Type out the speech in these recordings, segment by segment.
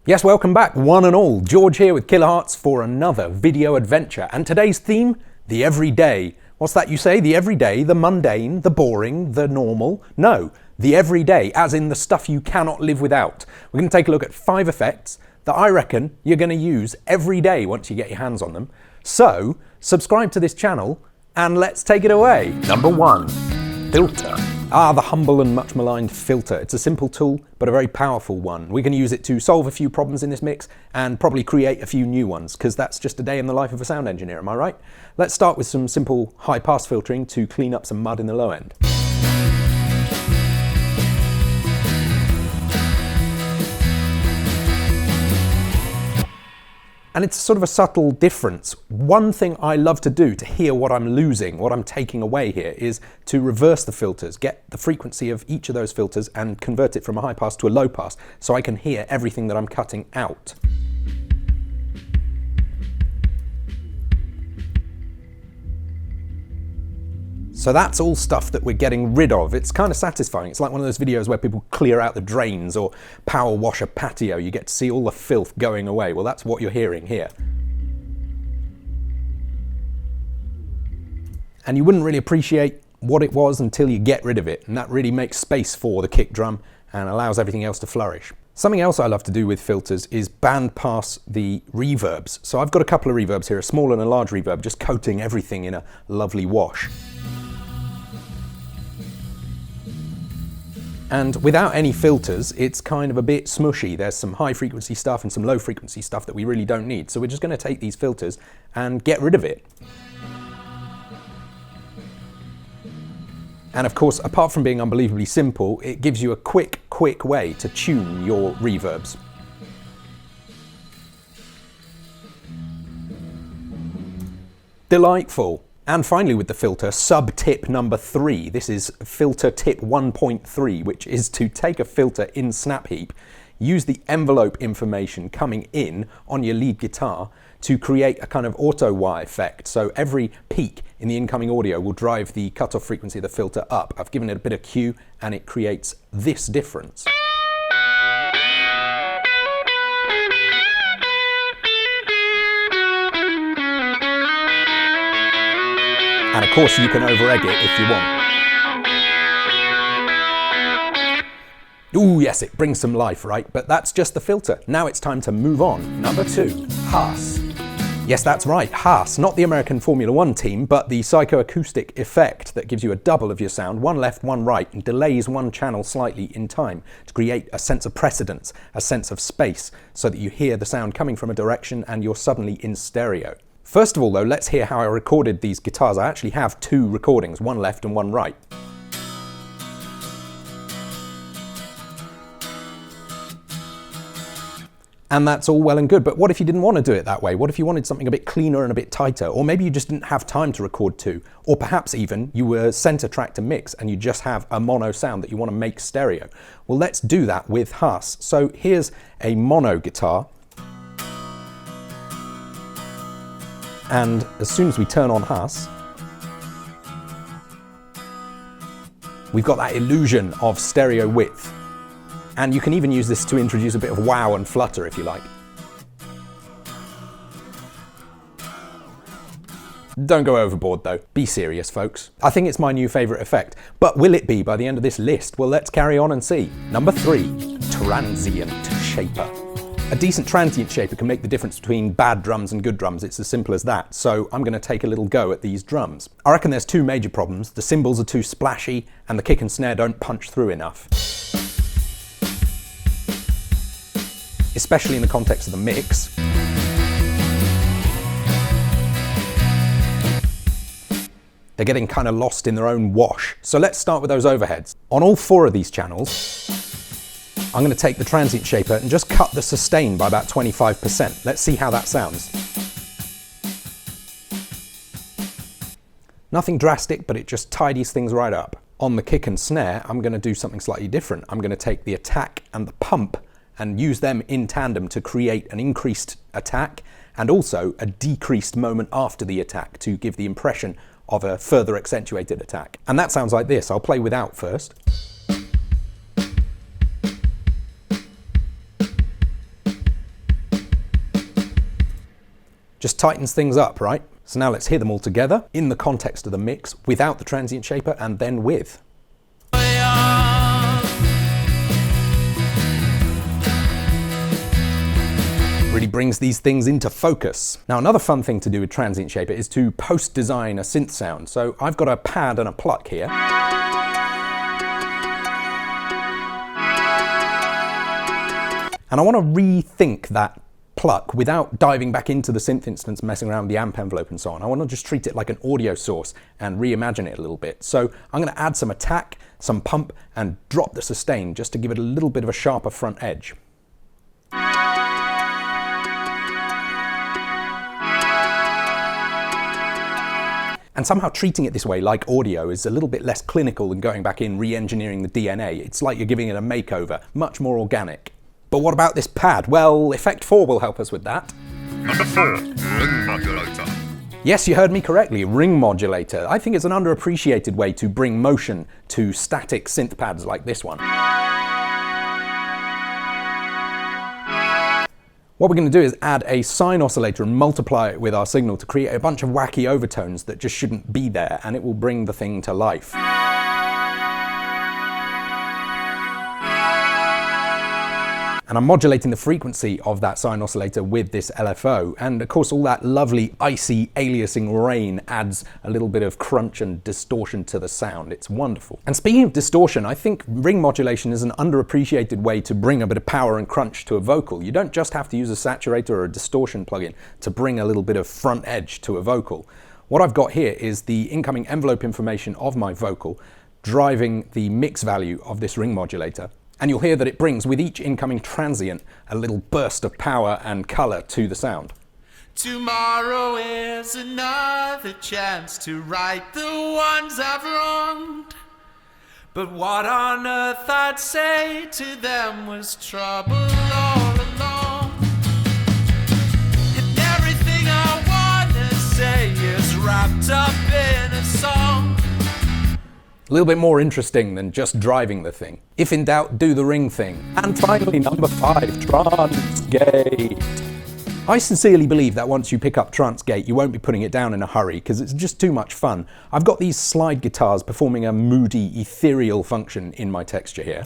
Yes, welcome back, one and all. George here with Killer Hearts for another video adventure. And today's theme, the everyday. What's that you say? The everyday, the mundane, the boring, the normal? No, the everyday, as in the stuff you cannot live without. We're going to take a look at 5 effects that I reckon you're going to use every day once you get your hands on them. So, subscribe to this channel and let's take it away. Number 1, filter. The humble and much maligned filter. It's a simple tool, but a very powerful one. We're going to use it to solve a few problems in this mix and probably create a few new ones, because that's just a day in the life of a sound engineer, am I right? Let's start with some simple high pass filtering to clean up some mud in the low end. And it's sort of a subtle difference. One thing I love to do to hear what I'm losing, what I'm taking away here, is to reverse the filters, get the frequency of each of those filters and convert it from a high pass to a low pass so I can hear everything that I'm cutting out. So that's all stuff that we're getting rid of. It's kind of satisfying. It's like one of those videos where people clear out the drains or power wash a patio. You get to see all the filth going away. Well, that's what you're hearing here. And you wouldn't really appreciate what it was until you get rid of it. And that really makes space for the kick drum and allows everything else to flourish. Something else I love to do with filters is band pass the reverbs. So I've got a couple of reverbs here, a small and a large reverb, just coating everything in a lovely wash. And without any filters, it's kind of a bit smushy. There's some high frequency stuff and some low frequency stuff that we really don't need. So we're just going to take these filters and get rid of it. And of course, apart from being unbelievably simple, it gives you a quick way to tune your reverbs. Delightful. And finally with the filter, sub-tip number 3. This is filter tip 1.3, which is to take a filter in Snap Heap, use the envelope information coming in on your lead guitar to create a kind of auto wah effect. So every peak in the incoming audio will drive the cutoff frequency of the filter up. I've given it a bit of Q and it creates this difference. And of course you can over-egg it if you want. Ooh, yes, it brings some life, right? But that's just the filter. Now it's time to move on. Number 2, Haas. Yes, that's right, Haas. Not the American Formula 1 team, but the psychoacoustic effect that gives you a double of your sound, one left, one right, and delays one channel slightly in time to create a sense of precedence, a sense of space, so that you hear the sound coming from a direction and you're suddenly in stereo. First of all though, let's hear how I recorded these guitars. I actually have 2 recordings, one left and one right. And that's all well and good, but what if you didn't want to do it that way? What if you wanted something a bit cleaner and a bit tighter? Or maybe you just didn't have time to record 2. Or perhaps even you were center track to mix and you just have a mono sound that you want to make stereo. Well, let's do that with Haas. So here's a mono guitar. And as soon as we turn on Haas, we've got that illusion of stereo width. And you can even use this to introduce a bit of wow and flutter if you like. Don't go overboard though. Be serious, folks. I think it's my new favourite effect. But will it be by the end of this list? Well, let's carry on and see. Number 3, Transient Shaper. A decent transient shaper can make the difference between bad drums and good drums. It's as simple as that. So I'm going to take a little go at these drums. I reckon there's 2 major problems. The cymbals are too splashy and the kick and snare don't punch through enough. Especially in the context of the mix. They're getting kind of lost in their own wash. So let's start with those overheads. On all 4 of these channels, I'm going to take the Transient Shaper and just cut the sustain by about 25%. Let's see how that sounds. Nothing drastic, but it just tidies things right up. On the kick and snare, I'm going to do something slightly different. I'm going to take the attack and the pump and use them in tandem to create an increased attack and also a decreased moment after the attack to give the impression of a further accentuated attack. And that sounds like this. I'll play without first. Just tightens things up, right? So now let's hear them all together in the context of the mix, without the Transient Shaper, and then with. Really brings these things into focus. Now, another fun thing to do with Transient Shaper is to post-design a synth sound. So I've got a pad and a pluck here. And I want to rethink that pluck without diving back into the synth instance, messing around with the amp envelope and so on. I want to just treat it like an audio source and reimagine it a little bit. So I'm going to add some attack, some pump, and drop the sustain just to give it a little bit of a sharper front edge. And somehow treating it this way, like audio, is a little bit less clinical than going back in re-engineering the DNA. It's like you're giving it a makeover, much more organic. But what about this pad? Well, Effect 4 will help us with that. Number 4, ring modulator. Yes, you heard me correctly, ring modulator. I think it's an underappreciated way to bring motion to static synth pads like this one. What we're going to do is add a sine oscillator and multiply it with our signal to create a bunch of wacky overtones that just shouldn't be there, and it will bring the thing to life. And I'm modulating the frequency of that sine oscillator with this LFO, and of course all that lovely icy aliasing rain adds a little bit of crunch and distortion to the sound. It's wonderful. And speaking of distortion, I think ring modulation is an underappreciated way to bring a bit of power and crunch to a vocal. You don't just have to use a saturator or a distortion plugin to bring a little bit of front edge to a vocal. What I've got here is the incoming envelope information of my vocal driving the mix value of this ring modulator. And you'll hear that it brings, with each incoming transient, a little burst of power and colour to the sound. Tomorrow is another chance to right the ones I've wronged. But what on earth I'd say to them was trouble all along. And everything I wanna say is wrapped up in a song. A little bit more interesting than just driving the thing. If in doubt, do the ring thing. And finally, number 5, Trance Gate. I sincerely believe that once you pick up Trance Gate, you won't be putting it down in a hurry, because it's just too much fun. I've got these slide guitars performing a moody, ethereal function in my texture here.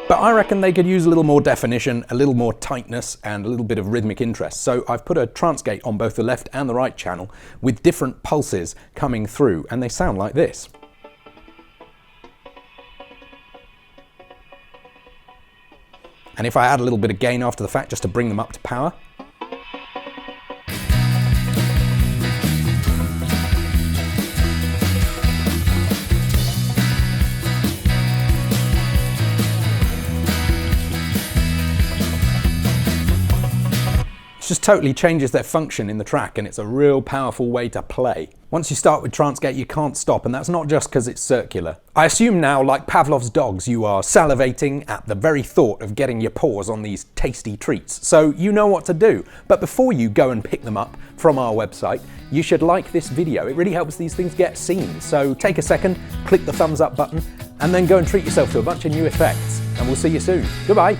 But I reckon they could use a little more definition, a little more tightness, and a little bit of rhythmic interest. So I've put a Trance Gate on both the left and the right channel with different pulses coming through, and they sound like this. And if I add a little bit of gain after the fact just to bring them up to power, just totally changes their function in the track, and it's a real powerful way to play. Once you start with Trance Gate, you can't stop, and that's not just because it's circular. I assume now, like Pavlov's dogs, you are salivating at the very thought of getting your paws on these tasty treats, so you know what to do. But before you go and pick them up from our website, you should like this video. It really helps these things get seen. So take a second, click the thumbs up button, and then go and treat yourself to a bunch of new effects, and we'll see you soon. Goodbye.